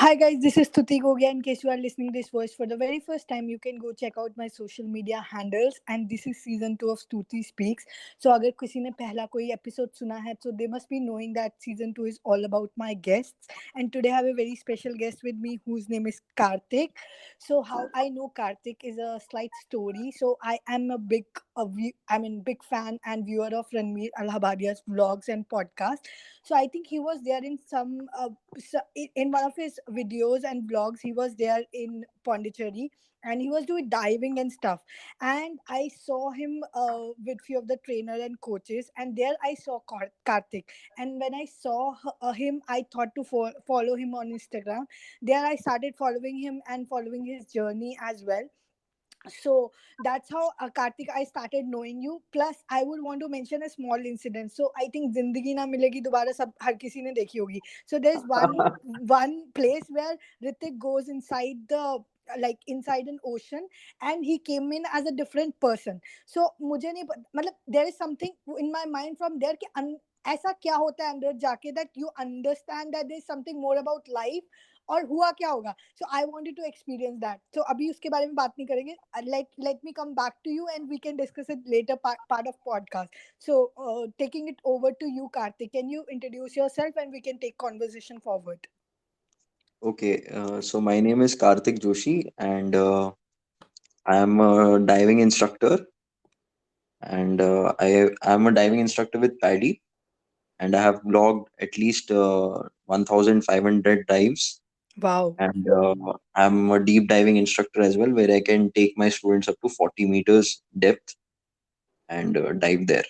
Hi guys, this is Tuti Gogia. In case you are listening this voice for the very first time, you can go check out my social media handles. And this is season 2 of Stuti Speaks. So अगर किसी ने पहला कोई episode सुना है, so they must be knowing that season 2 is all about my guests. And today I have a very special guest with me whose name is Karthik. So how I know Karthik is a slight story. So I am big fan and viewer of Ranveer Allahabadia's vlogs and podcasts. So I think he was there in in one of his videos and vlogs. He was there in Pondicherry and he was doing diving and stuff. And I saw him with few of the trainer and coaches. And there I saw Karthik. And when I saw him, I thought to follow him on Instagram. There I started following him and following his journey as well. So that's how Karthik, I started knowing you. Plus I would want to mention a small incident. So I think Zindagi Na Milegi दोबारा सब हर किसी ने देखी होगी. So there's one place where Ritik goes inside the like inside an ocean and he came in as a different person. So मुझे नहीं मतलब there is something in my mind from there कि ऐसा क्या होता है अंदर जाके that you understand that there is something more about life और हुआ क्या होगा. So I wanted to experience that. So अभी उसके बारे में बात नहीं करेंगे. Let me come back to you and we can discuss it later part of podcast. So taking it over to you, Karthik, can you introduce yourself and we can take conversation forward. Okay, so my name is Karthik Joshi, and I am a diving instructor, and I am a diving instructor with Paddy, and I have logged at least 1,500 dives, Wow. and I'm a deep diving instructor as well, where I can take my students up to 40 meters depth and dive there.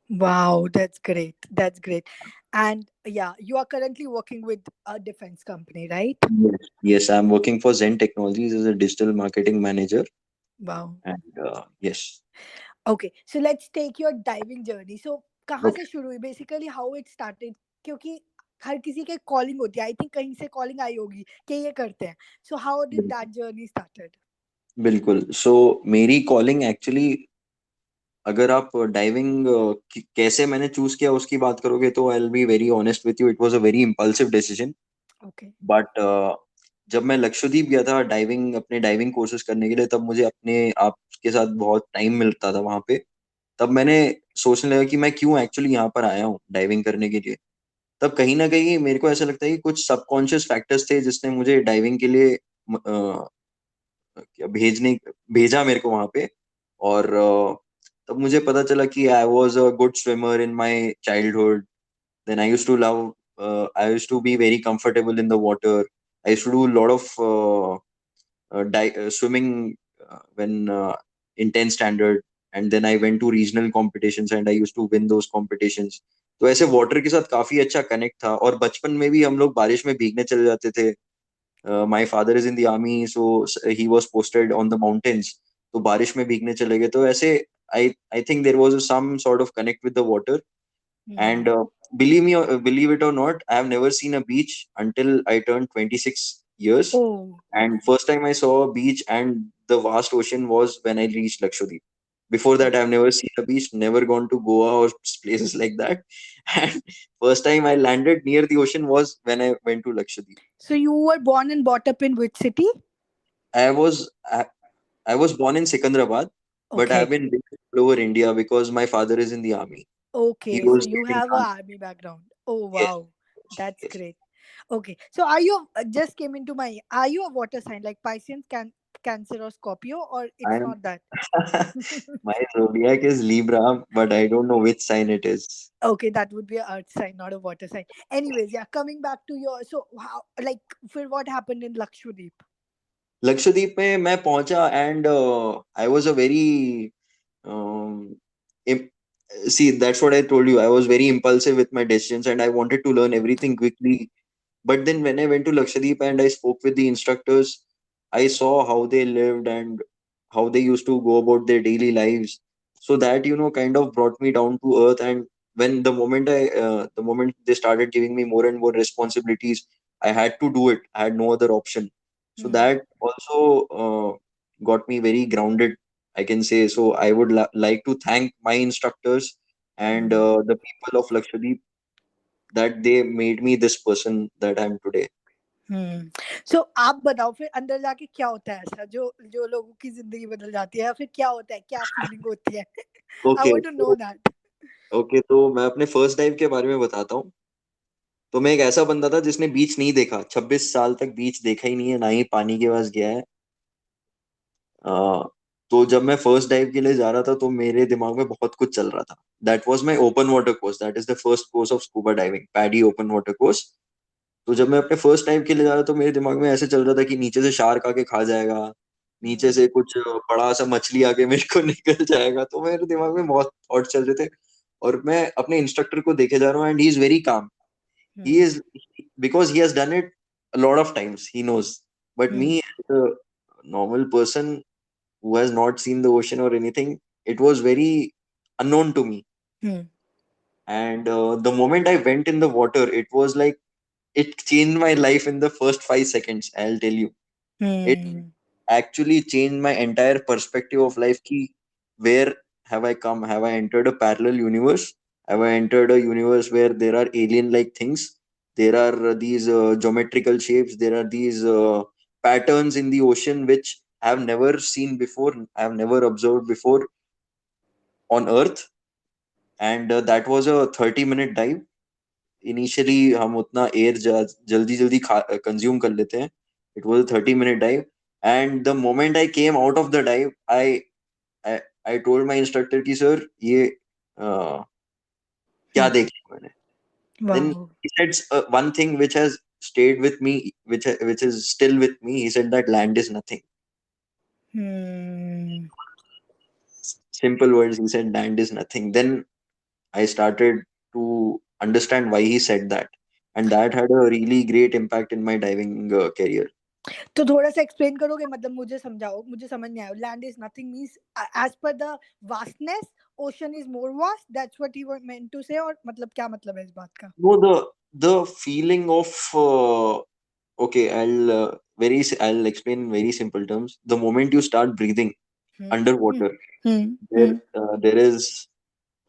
Wow, that's great. That's great. And yeah, you are currently working with a defense company, right? Yes, yes, I'm working for Zen Technologies as a digital marketing manager, Wow. and yes, Okay, so let's take your diving journey. So कहाँ okay, से शुरू हुई basically how it started क्योंकि हर किसी के calling होती है. I think कहीं से कॉलिंग आई होगी कि ये करते हैं. So how did that journey started. बिल्कुल. सो मेरी कॉलिंग एक्चुअली, अगर आप डाइविंग कैसे मैंने चूज किया उसकी बात करोगे तो I will be very honest with you, it was a very impulsive decision. Okay. But जब मैं लक्षद्वीप गया था डाइविंग अपने डाइविंग कोर्सेज करने के लिए, तब मुझे अपने आप के साथ बहुत टाइम मिलता था वहां पे. तब मैंने सोचने लगा कि मैं क्यों एक्चुअली यहाँ पर आया हूँ डाइविंग करने के लिए. तब कहीं ना कहीं मेरे को ऐसा लगता है कि कुछ सबकॉन्शियस फैक्टर्स थे जिसने मुझे डाइविंग के लिए भेजने भेजा मेरे को वहां पे. और तब मुझे पता चला कि I was a good swimmer in my childhood. Then I use to love, I use to be very comfortable in the water. I used to do a lot of swimming when in 10th standard, and then I went to regional competitions and I used to win those competitions. तो ऐसे water के साथ काफी अच्छा connect था. और बचपन में भी हम लोग बारिश में भीगने चले जाते थे. My father is in the army, so he was posted on the mountains. तो बारिश में भीगने चले गए. तो ऐसे I I think there was some sort of connect with the water. And believe it or not, I have never seen a beach until I turned 26 years. Oh. And first time I saw a beach and the vast ocean was when I reached Lakshadweep. Before that, I've never seen a beach, never gone to Goa or places like that. And first time I landed near the ocean was when I went to Lakshadweep. So you were born and brought up in which city? I was I, I was born in Secunderabad, but I've Okay. been living all over India because my father is in the army. He Okay, so was you in the have a army. army background. Oh Yes, wow, that's yes. great. Okay, so are you just came into my are you a water sign like Pisces, Cancer or Scorpio or it's I'm not that? my zodiac is Libra, but I don't know which sign it is. Okay, that would be a earth sign, not a water sign. Anyways, yeah, coming back to your so how like for what happened in Lakshadweep? Lakshadweep में मैं पहुंचा and I was a very see, that's what I told you. I was very impulsive with my decisions and I wanted to learn everything quickly. But then when I went to Lakshadweep and I spoke with the instructors, I saw how they lived and how they used to go about their daily lives. So that, kind of brought me down to earth. And when the moment they started giving me more and more responsibilities, I had to do it. I had no other option. So Hmm. that also got me very grounded, I can say. So I would like to thank my instructors and Hmm. the people of Lakshadweep that they made me this person that I'm today. सो आप बताओ फिर अंदर जाके क्या होता है ऐसा जो जो लोगों की जिंदगी बदल जाती है, या फिर क्या होता है, क्या फीलिंग होती है? I okay want to know that. Okay, तो मैं अपने फर्स्ट डाइव के बारे में बताता हूँ। तो मैं एक ऐसा बंदा था जिसने बीच नहीं देखा, 26 साल तक बीच देखा ही नहीं है, ना ही पानी के पास गया है। आ, तो जब मैं फर्स्ट डाइव के लिए जा रहा था तो मेरे दिमाग में बहुत कुछ चल रहा था। That was my open water course, that is the first course of scuba diving, paddy open water course. तो जब मैं अपने फर्स्ट टाइम के लिए जा रहा था, मेरे दिमाग में ऐसे चल रहा था कि नीचे से शार्क आके खा जाएगा, नीचे से कुछ बड़ा सा मछली आके मेरे को निकल जाएगा। तो मेरे दिमाग में बहुत थॉट चल रहे थे। और मैं अपने इंस्ट्रक्टर को देखे जा रहा हूँ, and he is very calm. He is, because he has done it a lot of times, he knows. But me, as a normal person who has not seen the ocean or anything, it was very unknown to me. And the moment I went in the water, it was like it changed my life in the first 5 seconds. I'll tell you, it actually changed my entire perspective of life. Ki where have I come? Have I entered a parallel universe? Have I entered a universe where there are alien like things? There are these geometrical shapes, there are these patterns in the ocean which I have never seen before, I have never observed before on earth. And that was a 30-minute dive. Initially हम उतना air जल्दी जल्दी consume कर लेते हैं. It was 30-minute dive. And the moment I came out of the dive, I told my instructor कि sir ये क्या देख लिया मैंने. Then he said one thing which has stayed with me, which is still with me. He said that land is nothing. Simple words. He said land is nothing. Then I started to understand why he said that, and that had a really great impact in my diving career. तो थोड़ा सा explain करोगे, मतलब मुझे समझाओ, मुझे समझ नहीं आया. Land is nothing means as per the vastness, ocean is more vast, that's what he meant to say, और मतलब क्या मतलब है इस बात का? No, the feeling of okay, I'll explain in very simple terms. The moment you start breathing underwater, there is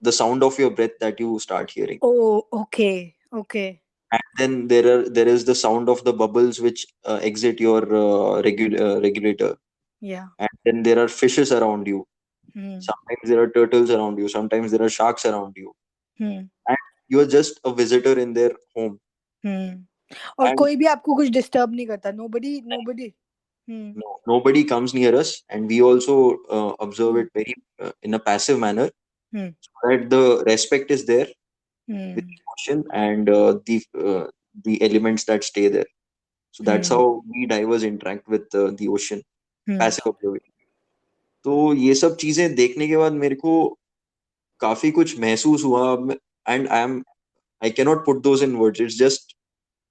the sound of your breath that you start hearing. Oh, okay, okay. And then there is the sound of the bubbles which exit your regulator. Yeah. And then there are fishes around you. Sometimes there are turtles around you. Sometimes there are sharks around you. And you are just a visitor in their home. और And कोई भी आपको कुछ disturb नहीं करता. nobody. no, nobody comes near us, and we also observe it very in a passive manner, so that the respect is there with the ocean and the elements that stay there. So that's how we divers interact with the ocean, passive observation. तो ये सब चीजें देखने के बाद मेरे को काफी कुछ महसूस हुआ. And I cannot put those in words. It's just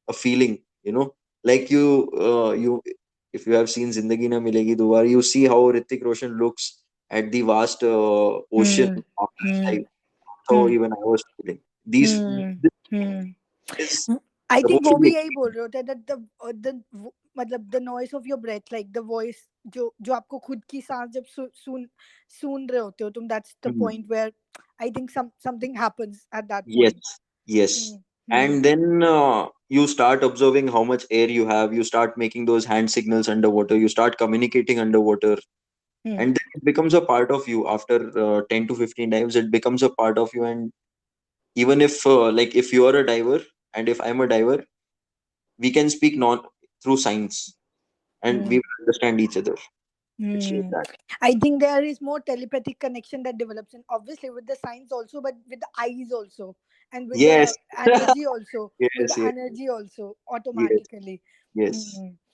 a feeling, you know, like you if you have seen Zindagi Na Milegi Dobara, you see how Hrithik Roshan looks at the vast ocean after his life. So even I was feeling this is I the think वो whole भी यही बोल रहे होते हैं, the मतलब the noise of your breath, like the voice जो जो आपको खुद की सांस जब सुन रहे होते हो तुम, that's the point where I think something happens at that yes, point. yes. And then you start observing how much air you have. You start making those hand signals underwater. You start communicating underwater. And then it becomes a part of you. After 10 to 15 dives, it becomes a part of you. And even if like if you are a diver and if I'm a diver, we can speak non through signs, and we will understand each other. It's like that. I think there is more telepathic connection that develops, and obviously with the signs also, but with the eyes also, and with the Yes. energy also, with Yes, the yes, energy also, yes, automatically. yes.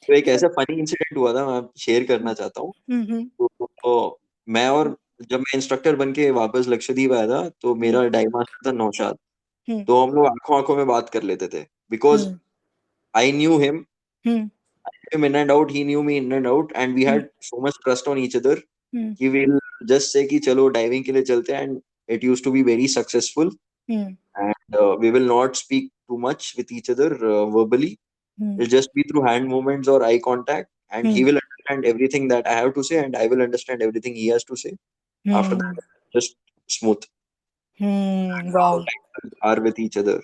तो एक So, ऐसा funny incident हुआ था, मैं share करना चाहता हूँ. तो मैं और जब मैं इंस्ट्रक्टर बन के वापस लक्षद्वीप आया था, तो मेरा डाइव मास्टर था नौशाद. तो हम लोग आंखों आंखों में बात कर लेते थे, because I knew him in and out, he knew me in and out, and we had so much trust on each other कि we'll just say कि चलो डाइविंग के लिए चलते हैं. And it used to be very successful. And we will not speak too much with each other verbally. It'll just be through hand movements or eye contact, and he will understand everything that I have to say, and I will understand everything he has to say. After that, just smooth. How wow. divers are with each other.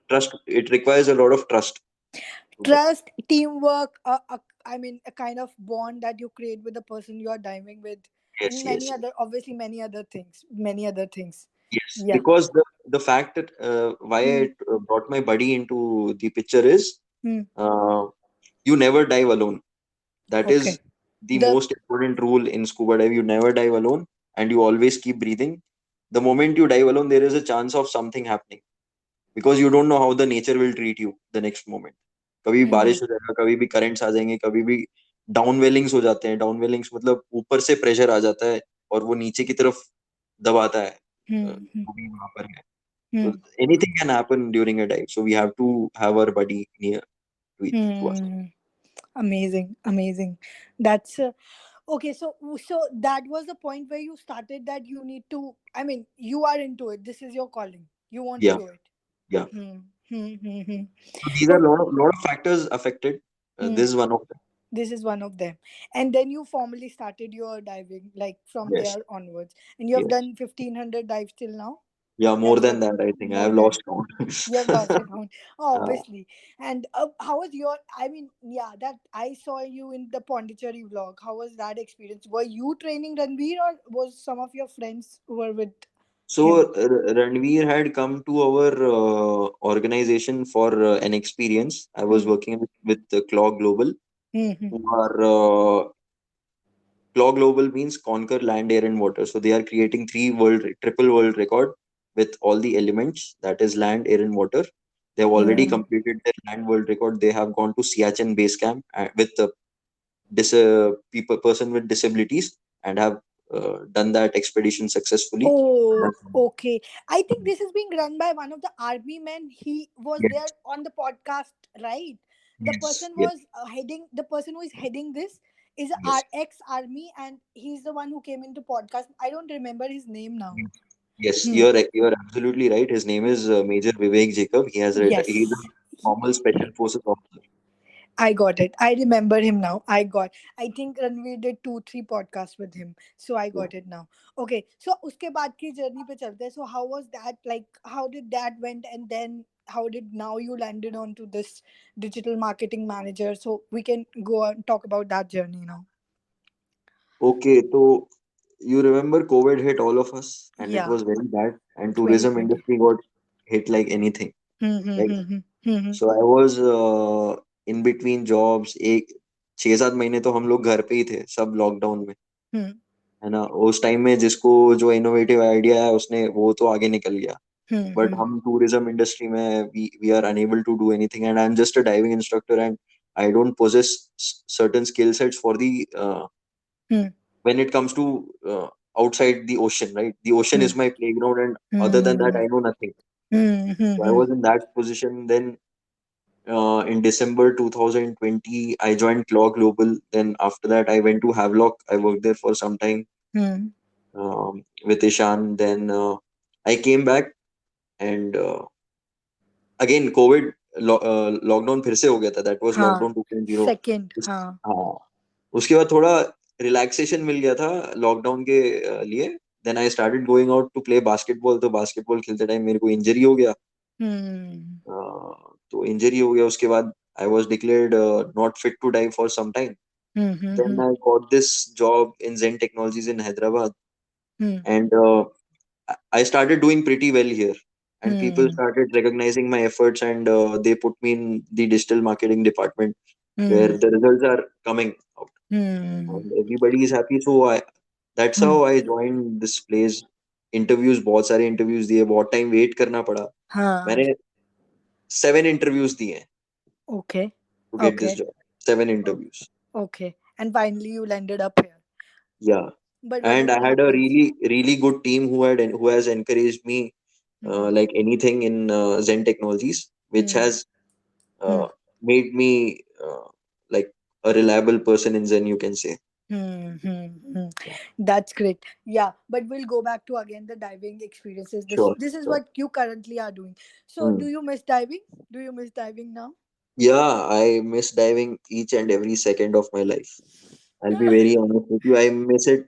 Trust. It requires a lot of trust. So Trust, teamwork, I mean, a kind of bond that you create with the person you are diving with, yes, and many yes, other, obviously, many other things. yes. Yeah. Because the fact that why Hmm. I brought my buddy into the picture is Hmm. uh, you never dive alone. That Okay. is the The most important rule in scuba dive. You never dive alone, and you always keep breathing. The moment you dive alone, there is a chance of something happening because you don't know how the nature will treat you the next moment. कभी भी Hmm. बारिश हो जाएगा, कभी भी currents आ जाएंगे, कभी भी डाउन वेलिंग्स हो जाते हैं. डाउन वेलिंग्स मतलब ऊपर से प्रेशर आ जाता है और वो नीचे की तरफ दबाता है. Hmm. Hmm. वो भी वहां पर है. So Hmm. anything can happen during a dive. So we have to have our buddy near to us. Hmm. Amazing, amazing. That's okay. So that was the point where you started that you need to. I mean, you are into it. This is your calling. You want to Yeah, do it. yeah. Hmm. Hmm. Hmm. Hmm. So these are Oh, lot of factors affected. hmm. This is one of them. This is one of them. And then you formally started your diving, like from Yes, there onwards. And you have yes. done 1,500 dives till now. Yeah, more That's than what, that, I think. I more have than, lost count. you have lost the count. Oh, uh, obviously. And how was your, I mean, yeah, that I saw you in the Pondicherry vlog. How was that experience? Were you training Ranveer, or was some of your friends who were with him? so Ranveer had come to our organization for an experience. I was Hmm. working with Claw Global, Hmm. who are Claw Global means conquer land, air, and water. So they are creating triple world record with all the elements, that is land, air, and water. They have already Hmm. completed their land world record. They have gone to Siachen base camp with people person with disabilities and have done that expedition successfully. Oh, That's- okay. I think this is being run by one of the army men. He was Yes, there on the podcast, right? The yes, person yes, was heading, the person who is heading this is our yes, ex army, and he's the one who came into podcast. I don't remember his name now. yes. Yes, Hmm. you're absolutely right. His name is Major Vivek Jacob. He's a Yes. normal special forces officer. I got it. I remember him now. I think Ranveer did 2 3 podcasts with him. So I Yeah. got it now. Okay. So उसके बाद की journey पे चलते हैं. So how was that? Like how did that went, and then how did now you landed onto this digital marketing manager? So we can go and talk about that journey now. Okay, so you remember COVID hit all of us, and it Yeah. was very bad, and tourism 2020. industry got hit like anything, Hmm. Hmm. right? Hmm. Hmm. Hmm. So I was in between jobs. एक 6 7 महीने तो हम लोग घर पे ही थे, सब lockdown में, Hmm. है ना. उस टाइम में जिसको जो इनोवेटिव आइडिया है उसने वो तो आगे निकल गया. Hmm. But Hmm. हम टूरिज्म इंडस्ट्री में we are unable to do anything, and I am just a diving instructor, and I don't possess certain skill sets for the Hmm. when it comes to outside the ocean, right? The ocean Hmm. is my playground, and other than that Hmm. I know nothing. Hmm. Hmm. So I Hmm. was in that position. Then in December 2020 I joined Claw Global. Then after that I went to Havelock. I worked there for some time Hmm. with Ishan. Then I came back, and again COVID lockdown फिर से हो गया था. That was हाँ. Lockdown 2.0. Second. हाँ. हाँ, उसके बाद थोड़ा रिलैक्सेशन मिल गया था लॉकडाउन के लिए. Then I started going out to play basketball. तो बास्केटबॉल खेलते टाइम मेरे को इंजरी हो गया. Hmm. तो इंजरी हो गया, उसके बाद I was declared not fit to dive for some time. Hmm. Hmm. Then Hmm. I got this job in Zen Technologies in Hyderabad, Hmm. And I started doing pretty well here, and people Hmm. started recognizing my efforts, and they put me in the digital marketing department where Hmm. the results are coming out Hmm. and everybody is happy. So I that's how Hmm. I joined this place. Interviews, बहुत सारे interviews दिए, बहुत time wait करना पड़ा. हाँ. मैंने 7 interviews दिए हैं Okay. To get this Okay. Job. 7 Oh, interviews. okay. And finally, you landed up here. Yeah, But and I whatever had a happens. really good team who has encouraged me Hmm. like anything in Zen Technologies, which Hmm. has Hmm. made me like a reliable person in Zen, you can say. Hmm. Hmm. Hmm. That's great. Yeah, but we'll go back to again the diving experiences. This Sure, this is sure. what you currently are doing. So, Hmm. do you miss diving? Do you miss diving now? Yeah, I miss diving each and every second of my life. I'll be very honest with you. I miss it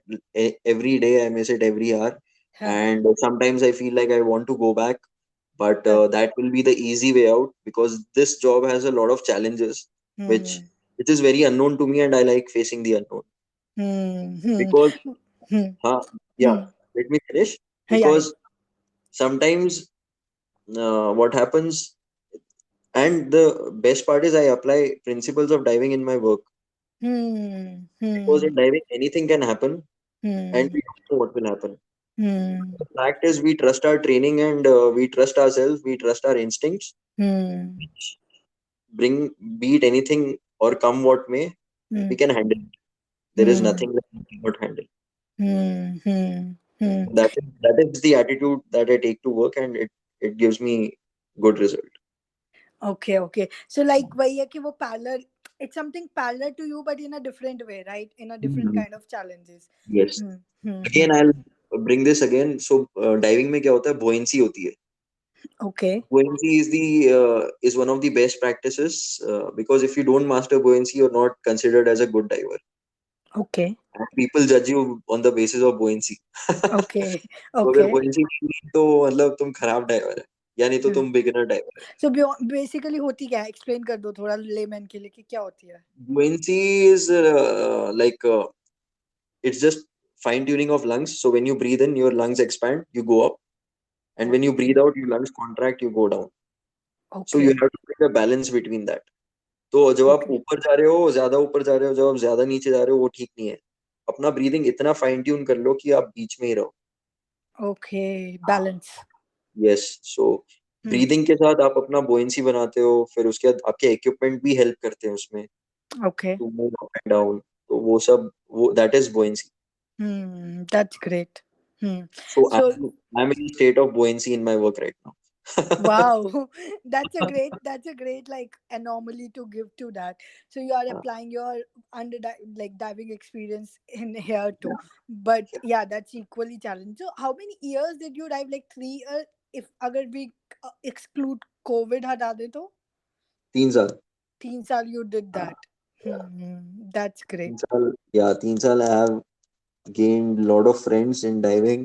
every day. I miss it every hour. Huh. And sometimes I feel like I want to go back, but that will be the easy way out because this job has a lot of challenges, which Hmm. which is very unknown to me, and I like facing the unknown Hmm. Hmm. because, Hmm. huh, yeah, Hmm. let me finish. Yeah, yeah. Because sometimes what happens, and the best part is I apply principles of diving in my work Hmm. because Hmm. in diving anything can happen, and Hmm. we don't know what will happen. Hmm. The fact is, we trust our training and we trust ourselves, we trust our instincts, Hmm. which bring beat anything or come what may, we Hmm. can handle it. There is Hmm. nothing that we cannot handle. Hmm. Hmm. Hmm. That is the attitude that I take to work, and it gives me good result. Okay, okay. So like वही है कि वो parallel, it's something parallel to you but in a different way, right? In a different Hmm. kind of challenges. Yes. Hmm. Hmm. Hmm. Again, I'll bring this again. So diving में क्या होता है? Buoyancy होती है. Okay. Buoyancy is one of the best practices because if you don't master buoyancy, you're not considered as a good diver. Okay. And people judge you on the basis of buoyancy. Okay. तो अगर Okay. buoyancy नहीं है तो मतलब तुम खराब driver है या नहीं तो Hmm. तुम बिगिनर डाइवर है. So basically होती क्या है? Explain कर दो थोड़ा layman के लिए कि क्या होती है? Buoyancy is like it's just fine tuning of lungs. So when you breathe in, your lungs expand, you go up, and when you breathe Okay. out, your lungs contract, you go down. So you Okay. have to find a balance between that. तो जब आप Okay. ऊपर जा रहे हो, ज्यादा ऊपर जा रहे हो, जब आप ज्यादा नीचे जा रहे हो, वो ठीक नहीं है. अपना ब्रीदिंग इतना फाइन ट्यून कर लो कि आप बीच में ही रहो. Okay. Balance. यस. सो Hmm. ब्रीदिंग के साथ आप अपना बोइंसी बनाते हो, फिर उसके बाद आपके इक्विपमेंट भी हेल्प करते हैं उसमें Okay. To move up and down. तो वो सब, वो that is bouncy. Hmm. That's great. Hmm. So So I'm in a state of buoyancy in my work right now. wow, that's a great like anomaly to give to that. So you are applying your like diving experience in here too. Yeah, But yeah. yeah, that's equally challenging. So how many years did you dive? Like 3 years, if agar we exclude COVID हटा दे तो 3 साल. 3 साल you did हाँ, that. yeah. That's तीन great. साल या 3 साल I have gained a lot of friends in diving.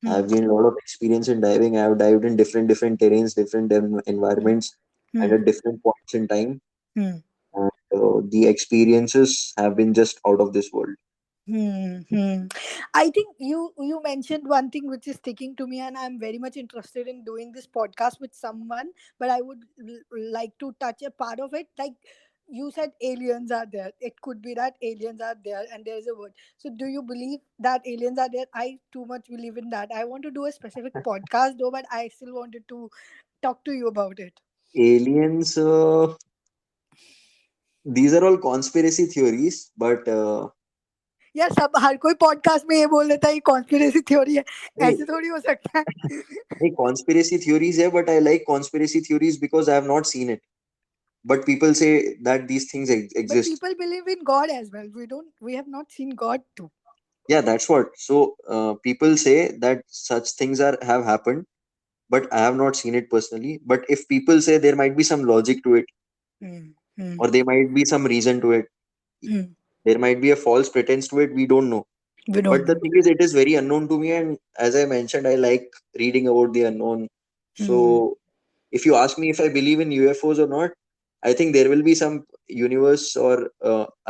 I Hmm. have gained a lot of experience in diving. I have dived in different terrains, different Hmm. environments, and Hmm. at different points in time. Hmm. And the experiences have been just out of this world. Hmm. I think you mentioned one thing which is sticking to me, and I'm very much interested in doing this podcast with someone. But I would like to touch a part of it. Like you said, aliens are there. It could be that aliens are there, and there is a word. So, do you believe that aliens are there? I too much believe in that. I want to do a specific podcast, though, but I still wanted to talk to you about it. Aliens, these are all conspiracy theories, but यार सब हर कोई podcast में ये बोल देता है ये conspiracy theory है नहीं, ऐसे थोड़ी हो सकता है नहीं, conspiracy theories है, but I like conspiracy theories because I have not seen it. But people say that these things but exist. people believe in god as well we have not seen god too. Yeah, that's what. So people say that such things are have happened, but I have not seen it personally. But if people say there might be some logic to it, Hmm. Hmm. or there might be some reason to it, Hmm. there might be a false pretense to it, we don't know. We don't But the know. thing is, it is very unknown to me, and as I mentioned, I like reading about the unknown. Hmm. So if you ask me if I believe in UFOs or not, I think there will be some universe or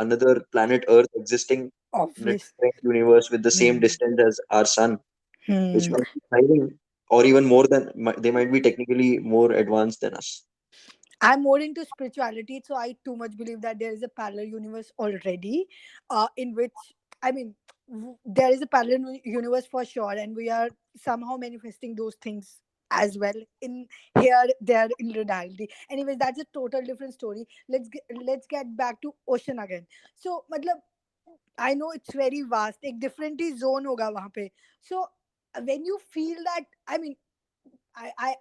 another planet Earth existing in a Obvious. different universe with the same Hmm. distance as our sun, which Hmm. might be thriving, or even more than, they might be technically more advanced than us. I'm more into spirituality, so I too much believe that there is a parallel universe already, in which I mean, there is a parallel universe for sure, and we are somehow manifesting those things as well in here, there in reality. Anyways, that's a total different story. Let's get back to ocean again. So, matlab, I know it's very vast. एक different ही zone होगा वहाँ पे. So, when you feel that, I mean,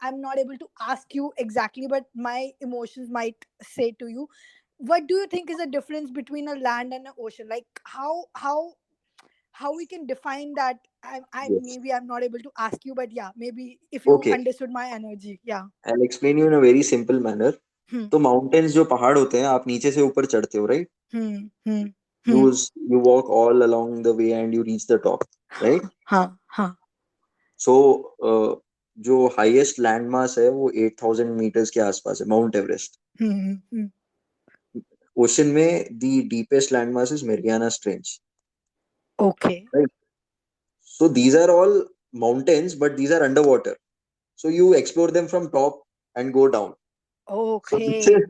I'm not able to ask you exactly, but my emotions might say to you, what do you think is the difference between a land and an ocean? Like how we can define that? I Yes. maybe I'm not able to ask you, but yeah, maybe if you Okay. understood my energy, yeah. I'll explain you in a very simple manner. Hmm. तो mountains जो पहाड़ होते हैं, आप नीचे से ऊपर चढ़ते हो, right? Hmm. Hmm. you Hmm. you walk all along the way and you reach the top, right? हाँ हाँ. So जो हाईएस्ट लैंड मास है वो 8,000 मीटर्स के आसपास है, माउंट एवरेस्ट। Hmm. ओशन में the deepest land mass is Mariana Trench, Okay. Right? So these are all mountains but these are under water, so you explore them from top and go down. So this is Okay.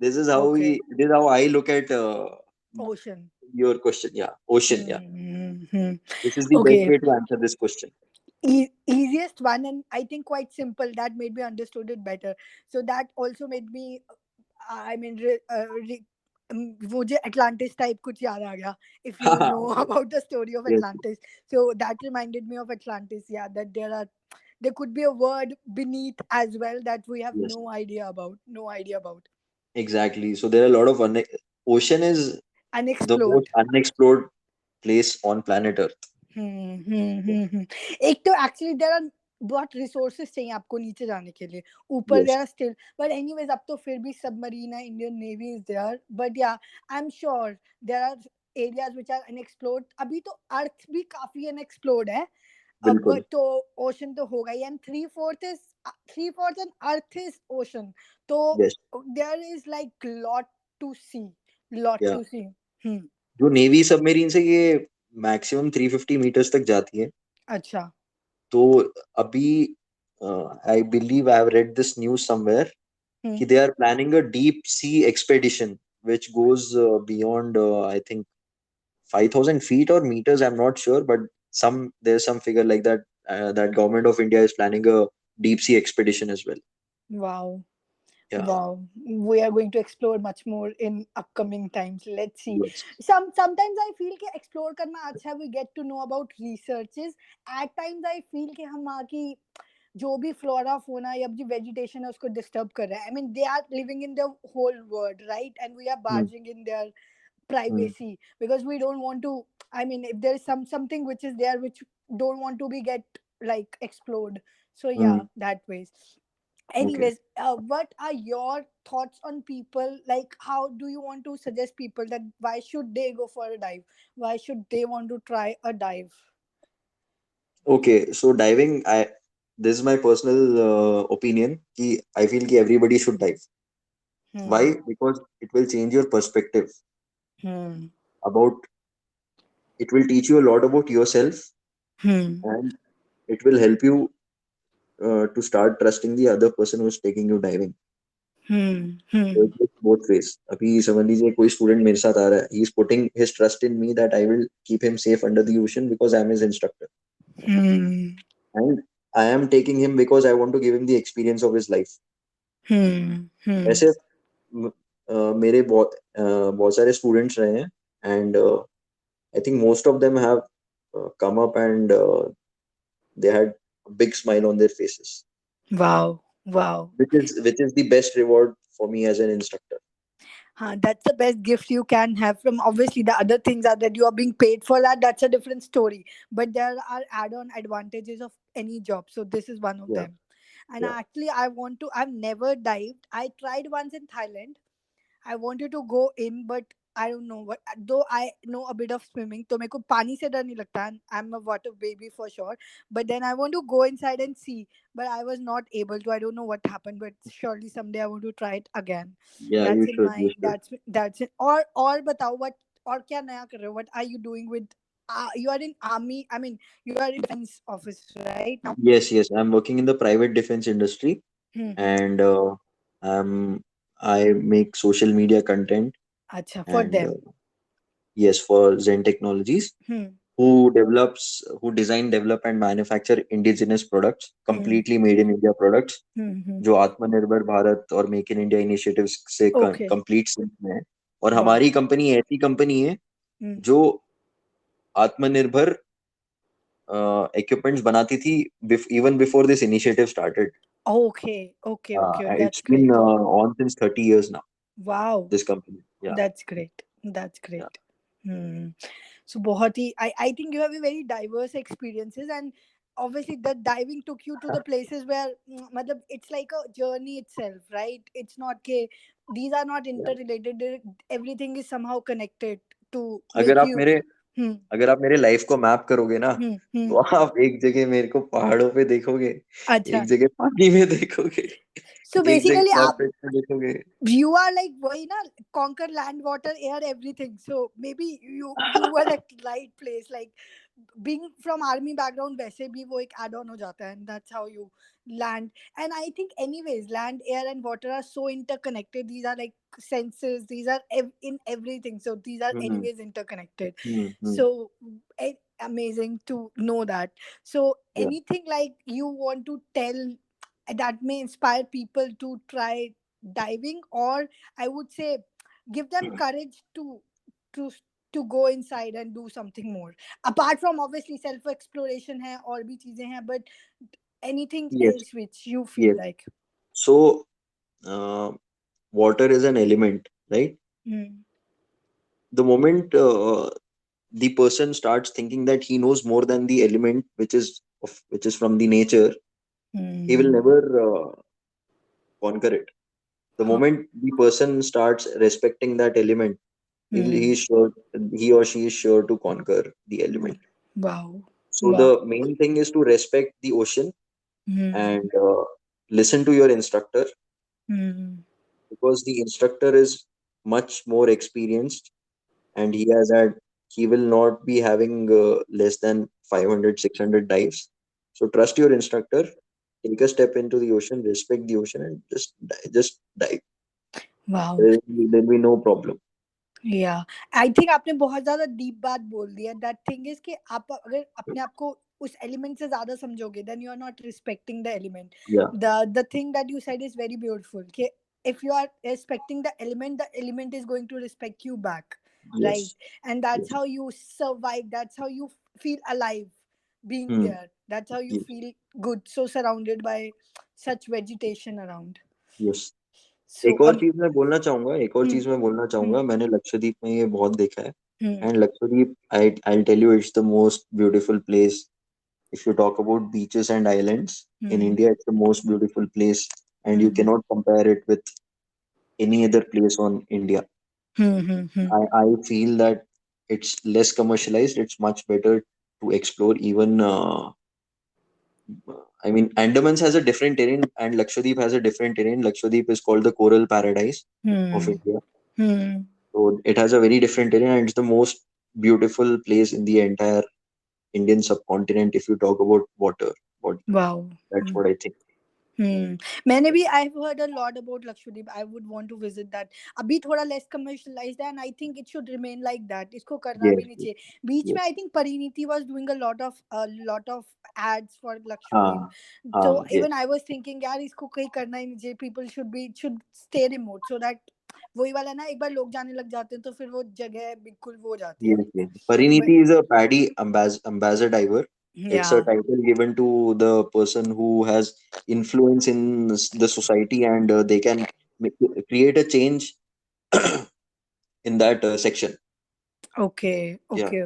this is how we Okay. this is how I look at Ocean. your question. Yeah, ocean. Yeah, Hmm. this is the best Okay. way to answer this question. Easiest one, and I think quite simple. That made me understood it better. So that also made me. I mean, वो जो Atlantis type कुछ याद आ गया. If you know about the story of Yes, Atlantis, so that reminded me of Atlantis. Yeah, that there could be a word beneath as well that we have yes, no idea about. No idea about. exactly. So there are a lot of ocean is the most Unexplored. unexplored place on planet Earth. एक तो actually there are बहुत resources चाहिए आपको नीचे जाने के लिए. ऊपर Yes, there are still, but anyways अब तो फिर भी सबमरीन है, Indian navy is there, but yeah I am sure there are areas which are unexplored. अभी तो अर्थ भी काफी अनएक्सप्लोर्ड है. अब बिल्कुल. तो ओशन तो होगा ही, and three fourth and earth is ocean. तो Yes, there is like lot to see, lot yeah. To see. जो नेवी सबमरीन से ये मैक्सिमम 350 मीटर्स तक जाती है. अच्छा. तो अभी I believe I have read this news somewhere hmm. कि they are planning a deep sea expedition which goes beyond I think 5,000 feet or meters, I'm not sure, but there's some figure like that, that government of India is planning a deep sea expedition as well. Wow. Yeah. Wow, we are going to explore much more in upcoming times. Let's see. Yes. Sometimes I feel कि explore करना अच्छा है. We get to know about researches. At times I feel कि हम वहाँ की जो भी flora, fauna या जो vegetation है उसको disturb कर रहे हैं. I mean they are living in the whole world, right? And we are Hmm. barging in their Hmm. privacy because we don't want to. I mean if there is something which is there which don't want to be get like explored. So yeah, Hmm. that ways. Okay. Anyways, what are your thoughts on people? Like, how do you want to suggest people that why should they go for a dive? Why should they want to try a dive? Okay. So diving, this is my personal opinion. I feel कि everybody should dive. Hmm. Why? Because it will change your perspective Hmm. about. It will teach you a lot about yourself, Hmm. and it will help you to start trusting the other person who's taking you diving. Hmm. So Hmm. it goes both ways. अभी समझ लीजिए कोई student मेरे साथ आ रहा है, he is putting his trust in me that I will keep him safe under the ocean because I am his instructor, Hmm. and I am taking him because I want to give him the experience of his life. Hmm. Hmm. ऐसे मेरे बहुत सारे students रहे हैं, and I think most of them have come up and they had a big smile on their faces, Wow. Wow. which is the best reward for me as an instructor. That's the best gift you can have. From obviously the other things are that you are being paid for that. That's a different story. But there are add-on advantages of any job. So this is one of Yeah, them. And yeah. actually, I want to. I've never dived. I tried once in Thailand. I wanted to go in, but I don't know what. Though I know a bit of swimming, तो मेरे को पानी से डर नहीं लगता. I'm a water baby for sure. But then I want to go inside and see. But I was not able to. I don't know what happened. But surely someday I want to try it again. Yeah, you That's in should, you my. should. That's it. Or बताओ what और क्या नया कर रहे हो? What are you doing with? You are in army. I mean, you are in defense office right now. Yes, yes. I'm working in the private defense industry, Hmm. and I make social media content, अच्छा, for and them. yes, for Zen Technologies, Hmm. who design, develop, and manufacture indigenous products, Hmm. completely made in India products, Hmm. Hmm. जो आत्मनिर्भर भारत और make in India initiatives से Okay. Complete sink में है. और Wow. हमारी company ऐसी company है Hmm. जो आत्मनिर्भर इक्विपमेंट्स बनाती थी even before this initiative started. Okay, okay, okay. It's That's been great. on since 30 years now, Wow, this company. Yeah, that's great. That's yeah, great. Hmm. So बहुत ही I think you have a very diverse experiences, and obviously the diving took you to the places where मतलब it's like a journey itself, right? It's not के these are not yeah. interrelated. Everything is somehow connected to अगर make आप you. मेरे हम्म अगर आप मेरे life को map करोगे ना, हम्म। तो आप एक जगह मेरे को पहाड़ों पे देखोगे, अच्छा, एक जगह पानी में देखोगे, सो एक जगह बेसिकली आप, कॉर्पोरेट में देखोगे। you are like वही ना, conquer land, water, air, everything. So maybe you were at right place. Like being from army background, वैसे भी वो एक add on हो जाता है, and that's how you land. And I think anyways, land, air, and water are so interconnected. These are like senses. These are in everything. So these are hmm anyways interconnected. Hmm. So amazing to know that. So या anything like you want to tell that may inspire people to try diving, or I would say give them courage to to go inside and do something more, apart from obviously self exploration hai aur bhi cheeze hain, but anything yes else which you feel yes. like. So water is an element, right? Hmm. The moment the person starts thinking that he knows more than the element which is from the nature, he will Hmm. never conquer it. The Huh. moment the person starts respecting that element, he Hmm. is sure, he or she is sure to conquer the element. Wow. So Wow. the main thing is to respect the ocean Hmm. and listen to your instructor, Hmm. because the instructor is much more experienced, and he will not be having less than 500, 600 dives. So trust your instructor, take a step into the ocean, respect the ocean, and just dive. Wow. There'll be no problem. या I think आपने बहुत ज्यादा deep बात बोल दी है. That thing is कि आप अगर अपने आप को उस एलिमेंट से ज्यादा समझोगे, then you are not respecting the element. Yeah. The thing that you said is very beautiful कि if you are respecting the element is going to respect you back, right? Yes. And that's Yes. how you survive, that's how you feel alive being Hmm. there, that's how you Yes. feel good, so surrounded by such vegetation around. Yes. So एक और चीज मैं बोलना चाहूंगा, एक और hmm, चीज मैं बोलना hmm, चाहूंगा, मैंने लक्षद्वीप में ये बहुत देखा है. hmm, and Lakshadweep, I tell you, it's the most beautiful place. If you talk about beaches and islands in hmm, India, it's the most beautiful place, and you hmm, cannot compare it with any other place on India. hmm, hmm, hmm. I feel that it's less commercialized. It's much better to explore. Even I mean, Andamans has a different terrain, and Lakshadweep has a different terrain. Lakshadweep is called the coral paradise of Hmm. India. Hmm. So it has a very different terrain, and it's the most beautiful place in the entire Indian subcontinent. If you talk about water, what Wow. that's what I think. मैंने भी I have heard a lot about Lakshadweep. I would want to visit that. अभी थोड़ा less commercialised है, and I think it should remain like that. इसको करना भी Yes, नहीं yes, चाहिए. बीच में yes. I think Parineeti was doing lot of ads for Lakshadweep. हाँ तो हाँ, yes, even I was thinking यार इसको कहीं करना ही नहीं चाहिए. People should stay remote so that वही वाला ना, एक बार लोग जाने लग जाते हैं तो फिर वो जगह बिल्कुल वो हो जाती है. yes, yes. Pariniti is a paddy ambassador diver. या It's a title given to the person who has influence in the society, and they can create a change in that section. Okay Yeah, okay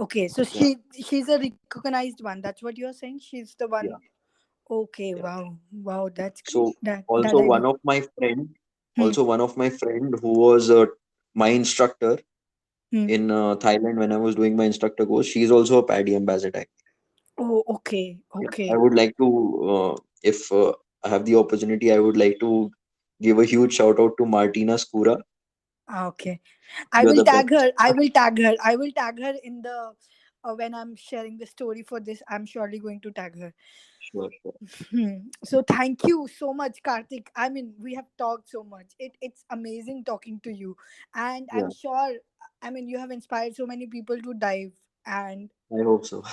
okay. So yeah, she's a recognized one, that's what you're saying, she's the one. yeah, Okay, yeah. wow, wow, that's great. So That also I one did. of my friend, Hmm. who was my instructor Hmm. in Thailand when I was doing my instructor course, she's also a paddy ambassador. Oh, okay, Yeah, I okay. would like to, if I have the opportunity, I would like to give a huge shout out to Martina Skura. Okay. I You're will the tag best. her. I will tag her. I will tag her in the when I'm sharing the story for this. I'm surely going to tag her. Sure, sure. So thank you so much, Karthik. I mean, we have talked so much. It's amazing talking to you, and I'm Yeah, sure. I mean, you have inspired so many people to dive, and I hope so.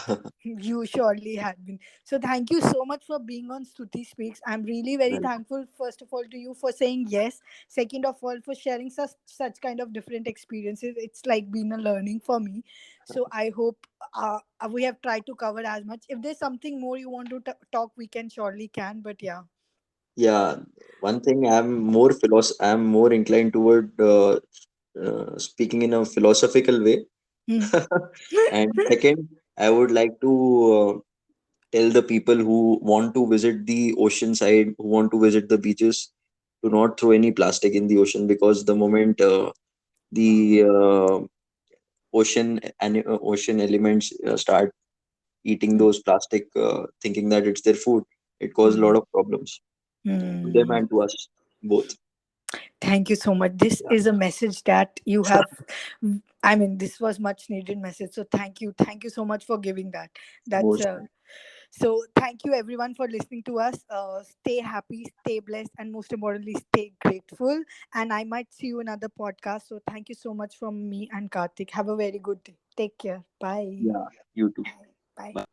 you surely had been. So thank you so much for being on Stuti Speaks. I'm really very Well, thankful, first of all, to you for saying yes. Second of all, for sharing such kind of different experiences. It's like been a learning for me. So I hope we have tried to cover as much. If there's something more you want to talk, we can surely can. But yeah. yeah, one thing I'm more inclined toward speaking in a philosophical way. Hmm. And second, I would like to tell the people who want to visit the ocean side, who want to visit the beaches, to not throw any plastic in the ocean, because the moment the ocean elements start eating Mm. those plastic, thinking that it's their food. It caused a lot Mm. of problems to them Mm. and to us both. Thank you so much. This Yeah. is a message that you have. I mean, this was much needed message. So thank you so much for giving that. That's Most. so. Thank you everyone for listening to us. Stay happy, stay blessed, and most importantly, stay grateful. And I might see you in another podcast. So thank you so much from me and Karthik. Have a very good day. Take care. Bye. Yeah, you too. Bye. Bye.